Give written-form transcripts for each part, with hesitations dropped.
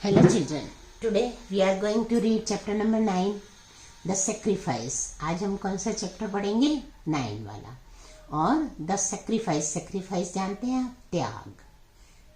Hello children, today we are going to read chapter number 9, The Sacrifice. आज हम कौन सा चैप्टर पढ़ेंगे? 9 वाला. और The Sacrifice जानते हैं आप? त्याग,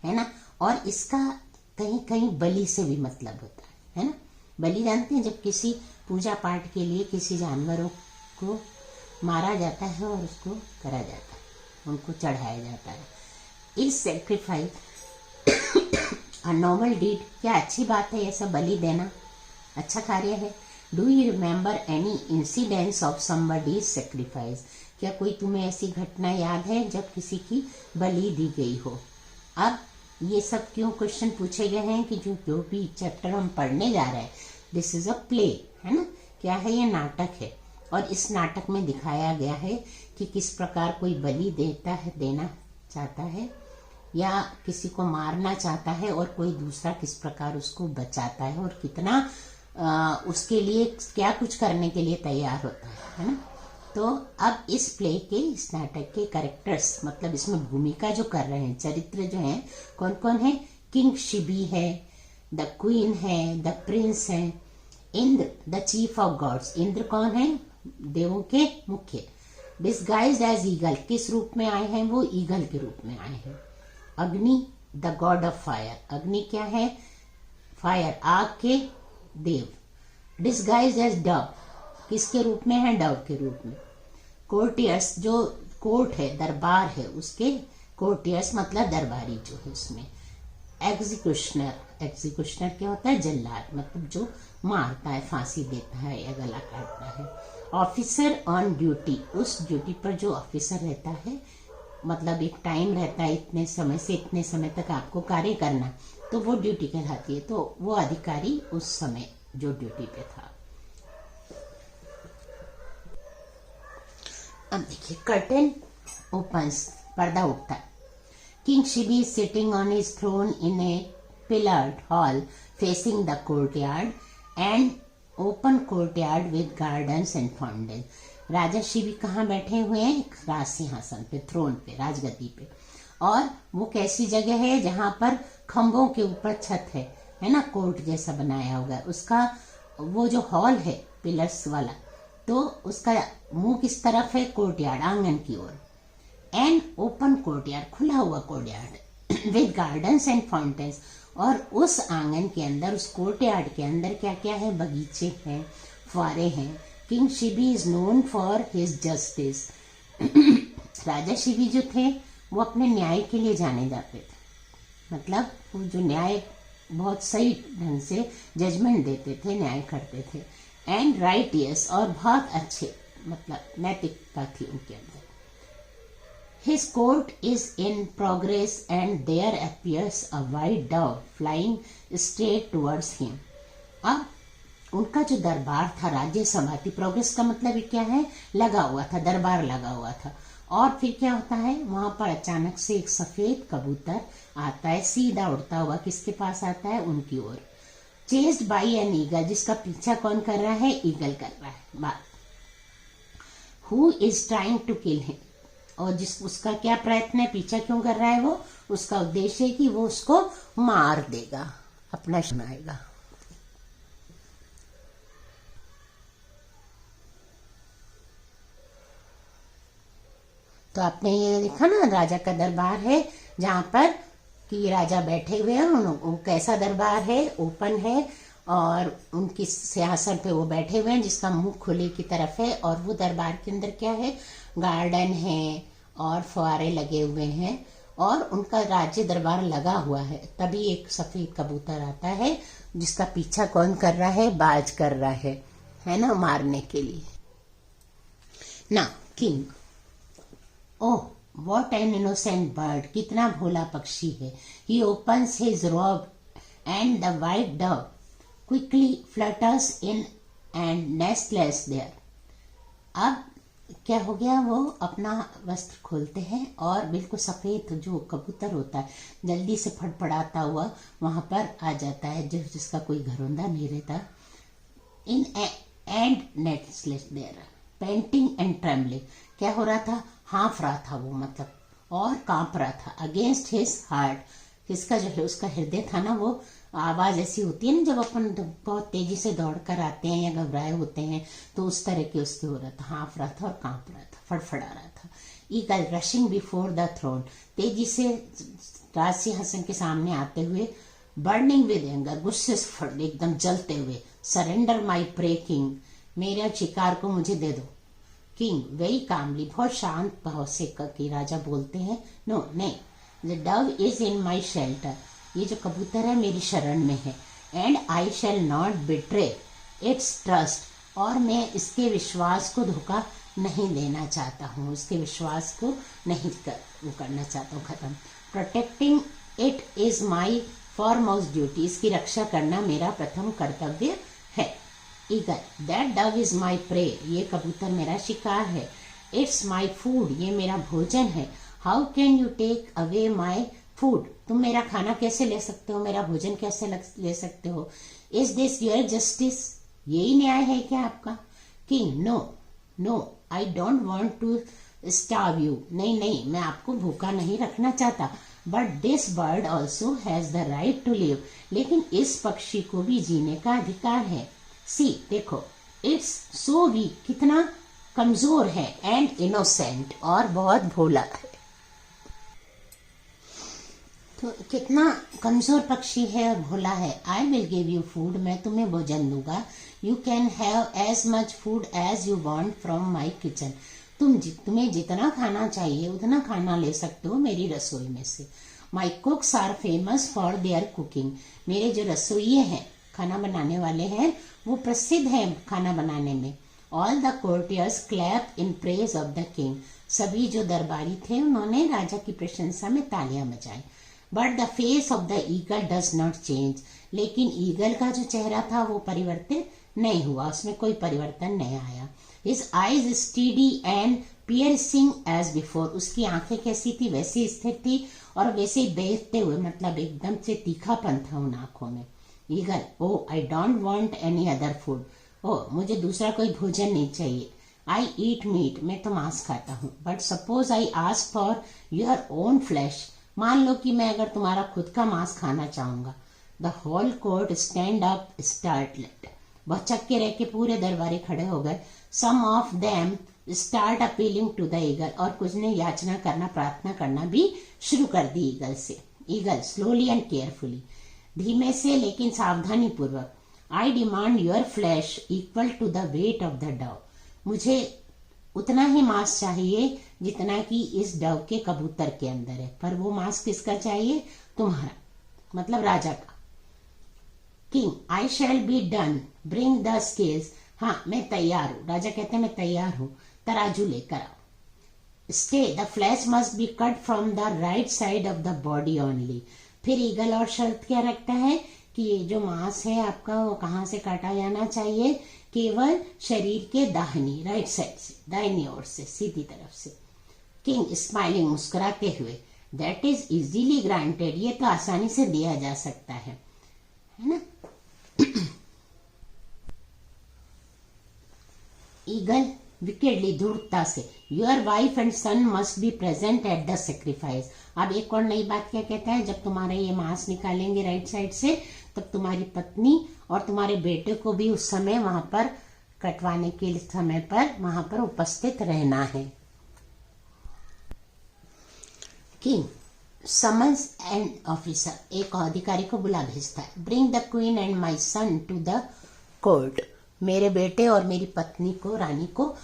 है ना. और इसका कहीं कहीं बलि से भी मतलब होता है ना. बलि जानते हैं, जब किसी पूजा पाठ के लिए किसी जानवरों को मारा जाता है और उसको करा जाता है, उनको चढ़ाया जाता है. इस सेक्रीफाइस नॉर्मल डीड, क्या अच्छी बात है ऐसा बलि देना, अच्छा कार्य है. Do you remember any incidence of somebody's sacrifice? क्या कोई तुम्हें ऐसी घटना याद है जब किसी की बलि दी गई हो? अब ये सब क्यों क्वेश्चन पूछे गए हैं कि जो भी चैप्टर हम पढ़ने जा रहे हैं, दिस इज अ प्ले, है ना. क्या है? ये नाटक है. और इस नाटक में दिखाया गया है कि किस प्रकार कोई बलि देना चाहता है या किसी को मारना चाहता है, और कोई दूसरा किस प्रकार उसको बचाता है, और कितना उसके लिए क्या कुछ करने के लिए तैयार होता है ना. तो अब इस प्ले के, इस नाटक के कैरेक्टर्स, मतलब इसमें भूमिका जो कर रहे हैं, चरित्र जो हैं, कौन कौन है? किंग शिबी है, द क्वीन है, द प्रिंस है, Indra the chief of gods. Indra कौन है? देवों के मुख्य. डिस्गाइज्ड एज ईगल, किस रूप में आए हैं वो? ईगल के रूप में आए हैं. अग्नि द गॉड ऑफ फायर, अग्नि क्या है? फायर, आग के देव. डिस्गाइज एज डव, किसके रूप में है? डव के रूप में. कोर्टियर्स, जो कोर्ट है, दरबार है, उसके कोर्टियर्स मतलब दरबारी जो है उसमें. एग्जीक्यूशनर, एग्जीक्यूशनर क्या होता है? जल्लाद, मतलब जो मारता है, फांसी देता है या गला काटता है. ऑफिसर ऑन ड्यूटी, उस ड्यूटी पर जो ऑफिसर रहता है, मतलब एक टाइम रहता है, इतने समय से इतने समय तक आपको कार्य करना, तो वो ड्यूटी कहलाती है. तो वो अधिकारी उस समय जो ड्यूटी पे था. अब देखिए, कर्टेन ओपन्स, पर्दा उठता है. King Shibi is sitting on his throne in a pillared hall facing the courtyard and open courtyard with gardens and fountain. राजा शिबी कहाँ बैठे हुए हैं? एक राज सिंहासन पे, थ्रोन पे, राजगद्दी पे. और वो कैसी जगह है? जहां पर खंभों के ऊपर छत है ना, कोर्ट जैसा बनाया होगा. उसका वो जो हॉल है पिलर्स वाला, तो उसका मुंह किस तरफ है? कोर्टयार्ड, आंगन की ओर. एंड ओपन कोर्टयार्ड, खुला हुआ courtyard, with gardens and fountains. और उस आंगन के अंदर, उस कोर्टयार्ड के अंदर क्या क्या है? बगीचे हैं, फुआरे हैं. King Shibi is known for his justice. राजा शिबी जो थे वो अपने न्याय के लिए जाने जाते थे, मतलब वो जो न्याय बहुत सही ढंग से जजमेंट देते थे, न्याय करते थे. एंड राइटियस, और बहुत अच्छे, मतलब नैतिकता थी उनके अंदर. His court is in progress and there appears a white dove flying straight towards him. अब उनका जो दरबार था, राज्य सभा थी, प्रोग्रेस का मतलब क्या है? लगा हुआ था, दरबार लगा हुआ था. और फिर क्या होता है? वहां पर अचानक से एक सफेद कबूतर आता है, सीधा उड़ता हुआ. किसके पास आता है? उनकी ओर. चेस्ड बाई एन ईगल, जिसका पीछा कौन कर रहा है? ईगल कर रहा है. बात, who is trying to kill him, और उसका क्या प्रयत्न है? पीछा क्यों कर रहा है वो? उसका उद्देश्य है कि वो उसको मार देगा, अपना सुनाएगा. तो आपने ये देखा ना, राजा का दरबार है जहां पर कि राजा बैठे हुए हैं. वो कैसा दरबार है? ओपन है, और उनकी सिंहासन पे वो बैठे हुए हैं जिसका मुंह खुले की तरफ है. और वो दरबार के अंदर क्या है? गार्डन है और फुआरे लगे हुए हैं, और उनका राज्य दरबार लगा हुआ है. तभी एक सफेद कबूतर आता है जिसका पीछा कौन कर रहा है? बाज कर रहा है ना, मारने के लिए. ना king, oh what an innocent bird, कितना भोला पक्षी है. He opens his robe and the white dove quickly flutters in and nestles there. अब क्या हो गया? वो अपना वस्त्र खोलते हैं और बिल्कुल सफेद जो कबूतर होता है जल्दी से फड़फड़ाता हुआ वहां पर आ जाता है, जिसका कोई घरौंदा नहीं रहता. In and nestles there panting and trembling, क्या हो रहा था? हाँफ रहा था वो, मतलब, और कांप रहा था. अगेंस्ट हिज हार्ट, किसका जो है उसका हृदय था ना, वो आवाज ऐसी होती है ना जब अपन बहुत तेजी से दौड़ कर आते हैं या घबराए होते हैं, तो उस तरह के उसके हो रहा था, हाँफ रहा था और कांप रहा था, फड़फड़ा रहा था। Eagle rushing before the throne, तेजी से राजसिंहासन के सामने आते हुए। बर्निंग विद एंगर, गुस्से से एकदम जलते हुए। सरेंडर माई प्रे किंग, मेरे शिकार को मुझे दे दो। किंग वेरी कामली, बहुत शांत भाव से की राजा बोलते हैं, नो नहीं, the Dove is in my shelter, ये जो कबूतर है मेरी शरण में है। And I shall not betray it's trust, और मैं इसके विश्वास को धोखा नहीं देना चाहता हूँ, उसके विश्वास को नहीं करना चाहता हूँ खत्म। Protecting it is my foremost duty, इसकी रक्षा करना मेरा प्रथम कर्तव्य है। Eagle that dove is my prey, ये कबूतर मेरा शिकार है। इट्स माई फूड, ये मेरा भोजन है। How can you take away my food, तुम मेरा खाना कैसे ले सकते हो, मेरा भोजन कैसे ले सकते हो। इज दिस योर जस्टिस, यही न्याय है क्या आपका। King no no, I don't want to starve you, नहीं नहीं, मैं आपको भूखा नहीं रखना चाहता। But this bird also has the right to live, लेकिन इस पक्षी को भी जीने का अधिकार है। सी देखो, इट्स सो वीक, कितना कमजोर है, एंड इनोसेंट, और बहुत भोला है। तो कितना कमजोर पक्षी है और भोला है। I will give you food, मैं तुम्हें भोजन दूंगा। You can have as much food as you want from my kitchen, तुम्हें जितना खाना चाहिए उतना खाना ले सकते हो मेरी रसोई में से। My cooks are famous for their cooking, मेरे जो रसोइये हैं, खाना बनाने वाले हैं, वो प्रसिद्ध हैं खाना बनाने में। All the courtiers clap in praise of the king, सभी जो दरबारी थे उन्होंने राजा की प्रशंसा में तालियां बजाई। But the face of the eagle does not change, लेकिन ईगल का जो चेहरा था वो परिवर्तित नहीं हुआ, उसमें कोई परिवर्तन नहीं आया। His eyes steady and piercing as before, उसकी आंखें कैसी थी वैसी स्थिर थी और वैसे ही देखते हुए, मतलब एकदम से तीखापन था उन आंखों में। Eagle oh I don't want any other food, ओ मुझे दूसरा कोई भोजन नहीं चाहिए। आई ईट मीट, मैं तो मांस खाता हूँ। But suppose I ask for your own flash, मान लो कि मैं अगर तुम्हारा खुद का मांस खाना चाहूंगा। The whole court stand up startled, बहुत चक्के रह के पूरे दरबारी खड़े हो गए। Some of them start appealing to the eagle, और कुछ ने याचना करना, प्रार्थना करना भी शुरू कर दी ईगल से। ईगल स्लोली एंड केयरफुली, धीमे से लेकिन सावधानी पूर्वक। I demand your flesh equal to the weight of the dove, मुझे उतना ही मांस चाहिए जितना कि इस डव के कबूतर के अंदर है। पर वो मांस किसका चाहिए, तुम्हारा, मतलब राजा का। King I shall be done, bring the scales, हाँ मैं तैयार हूँ। राजा कहते हैं मैं तैयार हूँ, तराजू लेकर आओ। Stay the flash must be cut from the right side of the body only, फिर ईगल और शर्त क्या रखता है कि ये जो मांस है आपका वो कहाँ से काटा जाना चाहिए, केवल शरीर के दाहिनी, राइट साइड से, दाहिनी ओर से, सीधी तरफ से। किंग स्माइलिंग, मुस्कुराते हुए, दैट इज इजीली ग्रांटेड, ये तो आसानी से दिया जा सकता है ना। ईगल विकेडली, धूर्तता से, your wife and son must be present at the sacrifice. अब एक और नई बात क्या कहता है, जब तुम्हारे ये मांस निकालेंगे राइट साइड से, तब तुम्हारी पत्नी और तुम्हारे बेटे को भी उस समय वहां पर कटवाने के समय पर वहां पर उपस्थित रहना है। किंग समन्स एंड ऑफिसर, एक अधिकारी को बुला भेजता है। Bring the queen and my son to the court, मेरे बेटे और मेरी पत्नी को, रानी को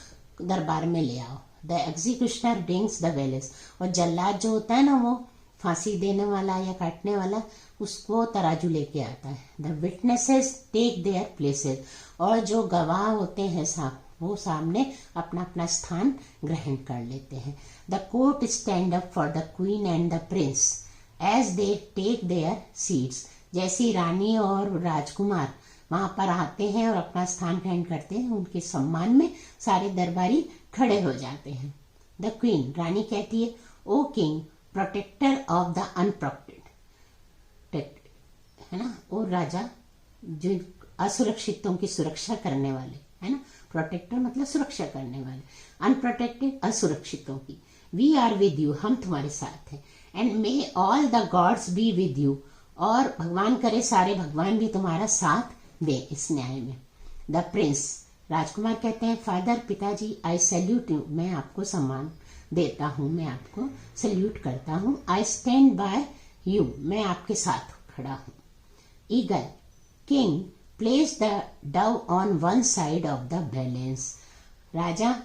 दरबार में ले आओ। The executioner brings the Wallace, और जल्लाद जो होता है ना, वो फांसी देने वाला या काटने वाला, उसको तराजू लेके आता है। The witnesses take their places, और जो गवाह होते हैं साहब, वो सामने अपना अपना स्थान ग्रहण कर लेते हैं। The court stand up for the queen and the prince as they take their seats, जैसी रानी और राजकुमार वहां पर आते हैं और अपना स्थान ग्रहण करते हैं, उनके सम्मान में सारे दरबारी खड़े हो जाते हैं। द क्वीन, रानी कहती है, O king protector of the unprotected, है ना, और राजा जो असुरक्षितों की सुरक्षा करने वाले, है ना, प्रोटेक्टर मतलब सुरक्षा करने वाले, अनप्रोटेक्टेड असुरक्षितों की। वी आर विद यू, हम तुम्हारे साथ हैं। And may all the God's be with you, और भगवान करे सारे भगवान भी तुम्हारा साथ दे इस न्याय में। द प्रिंस, राजकुमार कहते हैं, फादर, पिताजी, आई सैल्यूट यू, मैं आपको सम्मान देता हूँ, मैं आपको सैल्यूट करता हूँ। आई स्टैंड बाय यू, मैं आपके साथ खड़ा हूँ। Eagle, king, place the dove on one side of the balance, राजा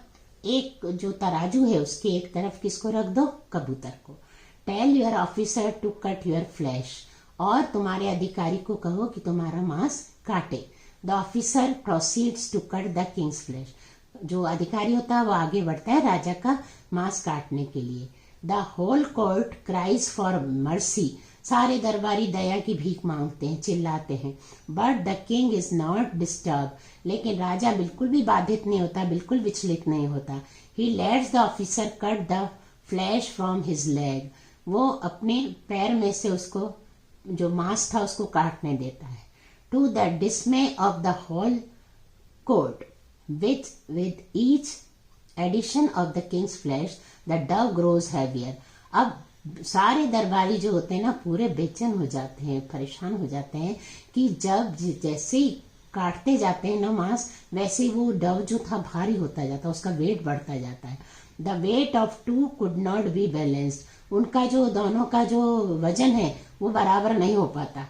एक जो तराजू है उसके एक तरफ किसको रख दो, कबूतर को। Tell your officer to cut your flesh, और तुम्हारे अधिकारी को कहो कि तुम्हारा मांस काटे। The officer proceeds to cut the king's flesh, जो अधिकारी होता है वो आगे बढ़ता है राजा का मांस काटने के लिए। The whole court cries for mercy, सारे दरबारी दया की भीख मांगते हैं, चिल्लाते हैं। But the king is not disturb, लेकिन राजा बिल्कुल भी बाधित नहीं होता, बिल्कुल विचलित नहीं होता। He lets the officer cut the flesh from his leg, वो अपने पैर में से उसको जो मांस था उसको काटने देता है। To the dismay of the whole court, with each addition of the king's flesh the dove grows heavier, अब सारे दरबारी जो होते हैं ना पूरे बेचैन हो जाते हैं, परेशान हो जाते हैं कि जब जैसे ही काटते जाते हैं ना मांस, वैसे ही वो डव जो था भारी होता जाता है, उसका वेट बढ़ता जाता है। The weight of two could not be balanced, उनका जो दोनों का जो वजन है वो बराबर नहीं हो पाता।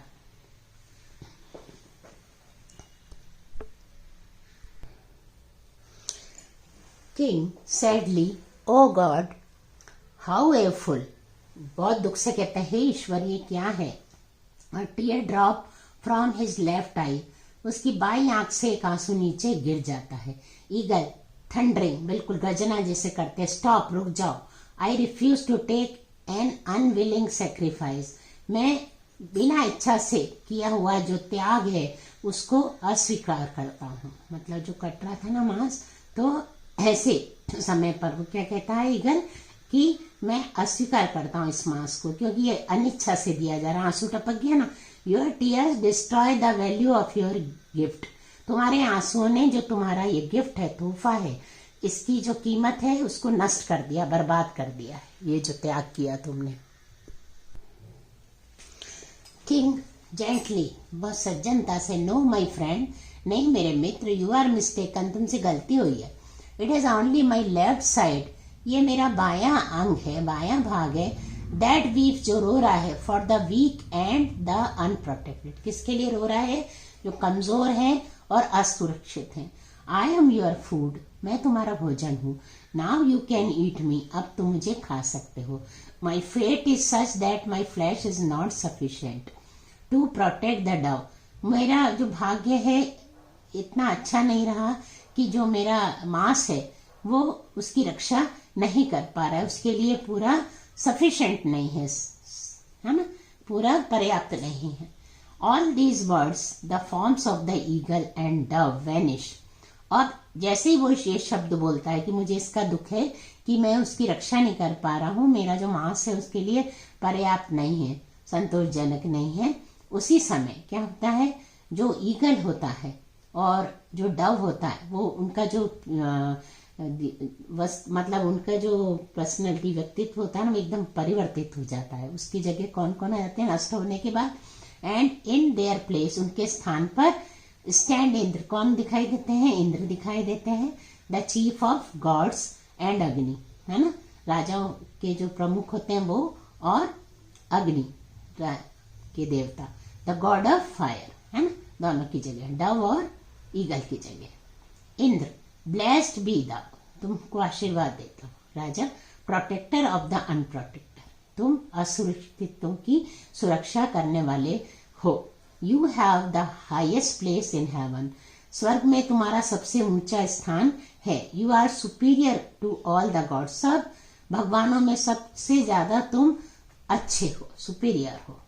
King sadly, oh God how awful, बहुत दुख से कहते हैं, हे ईश्वर ये क्या है। और tear drop from his left eye, उसकी बाई आंख से एक आंसू नीचे गिर जाता है। ईगल, थंडरिंग, बिल्कुल गर्जना जैसे करते, स्टॉप, रुक जाओ। I refuse to take an unwilling sacrifice, मैं बिना इच्छा से किया हुआ जो त्याग है उसको अस्वीकार करता हूँ। मतलब जो कट रहा था ना मांस, तो ऐसे समय पर वो क्या कहता है ईगल कि मैं अस्वीकार करता हूँ इस मांस को, क्योंकि ये अनिच्छा से दिया जा रहा, आंसू टपक गया ना। Your tears destroy the value of your gift, तुम्हारे आंसुओं ने जो तुम्हारा ये गिफ्ट है, तोहफा है, इसकी जो कीमत है उसको नष्ट कर दिया, बर्बाद कर दिया है, ये जो त्याग किया तुमने। किंग जेंटली, बहुत सज्जनता से, नो माई फ्रेंड, नहीं मेरे मित्र, यू आर मिस्टेकन, तुमसे गलती हुई है। It is only my left side, ये मेरा बायां अंग है, बायां भाग है। दैट वीप, जो रो रहा है, for the weak and the unprotected, किसके लिए रो रहा है, जो कमजोर है और असुरक्षित है। आई एम योर फूड, मैं तुम्हारा भोजन हूँ। Now you can eat me, अब तुम मुझे खा सकते हो। My fate is such that my flesh is not sufficient to protect the dove, मेरा जो भाग्य है इतना अच्छा नहीं रहा कि जो मेरा मांस है वो उसकी रक्षा नहीं कर पा रहा है, उसके लिए पूरा सफिशिएंट नहीं है ना, पूरा पर्याप्त नहीं है। All these words the forms of the eagle and Dove vanish, और जैसे ही वो ये शब्द बोलता है कि मुझे इसका दुख है कि मैं उसकी रक्षा नहीं कर पा रहा हूँ, मेरा जो मांस है उसके लिए पर्याप्त नहीं है, संतोषजनक नहीं है, उसी समय क्या होता है, जो ईगल होता है और जो डव होता है वो उनका जो मतलब उनका जो पर्सनैलिटी, व्यक्तित्व होता है ना, वो एकदम परिवर्तित हो जाता है। उसकी जगह कौन कौन आ जाते हैं नष्ट होने के बाद। एंड इन देयर प्लेस, उनके स्थान पर स्टैंड इंद्र, कौन दिखाई देते हैं, इंद्र दिखाई देते हैं। The chief of gods and अग्नि, है ना, राजाओं के जो प्रमुख होते हैं वो, और अग्नि के देवता, द गॉड ऑफ फायर, है ना, दोनों की जगह, डव और ईगल की जगह। इंद्र, ब्लेस्ड बी द, तुमको आशीर्वाद देता हूँ। राजा, प्रोटेक्टर ऑफ द अनप्रोटेक्टर, तुम असुरक्षितों की सुरक्षा करने वाले हो। You have the highest place in heaven, स्वर्ग में तुम्हारा सबसे ऊंचा स्थान है। You are superior to all the gods, सब भगवानों में सबसे ज्यादा तुम अच्छे हो, सुपीरियर हो।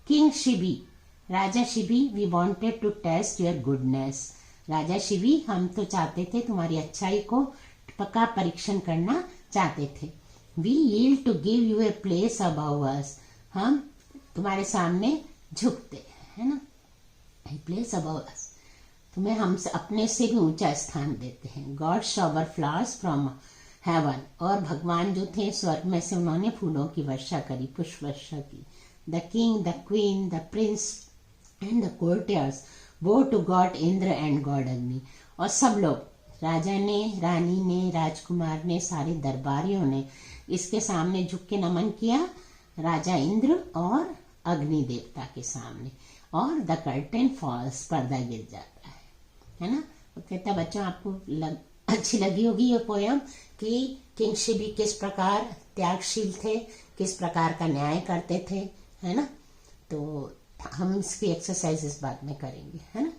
किंग शिबी, राजा Shibi, we wanted to test your goodness, राजा शिवी, हम तो चाहते थे तुम्हारी अच्छाई को पक्का परीक्षण करना चाहते थे। We yield to give you a place above us, हम तुम्हारे सामने झुकते हैं, है ना, ए प्लेस अबव अस, तुम्हें हमसे अपने से भी ऊंचा स्थान देते हैं। God shower flowers from heaven, और भगवान जो थे स्वर्ग में से उन्होंने फूलों की वर्षा करी, पुष्प वर्षा की, the king, the queen, the prince and the courtiers bow to God Indra and God Agni. और सब लोग, राजा ने, रानी ने, राजकुमार ने, सारे दरबारियों ने इसके सामने झुक के नमन किया, राजा इंद्र और अग्नि देवता के सामने। और द कर्टेन फॉल्स, पर्दा गिर जाता है ना। तो कहता बच्चों आपको अच्छी लगी होगी ये पोयम कि किंग शिबी किस प्रकार त्यागशील थे, किस प्रकार का न्याय करते थे, है ना। तो हम इसकी एक्सरसाइजेस बाद में करेंगे, है ना।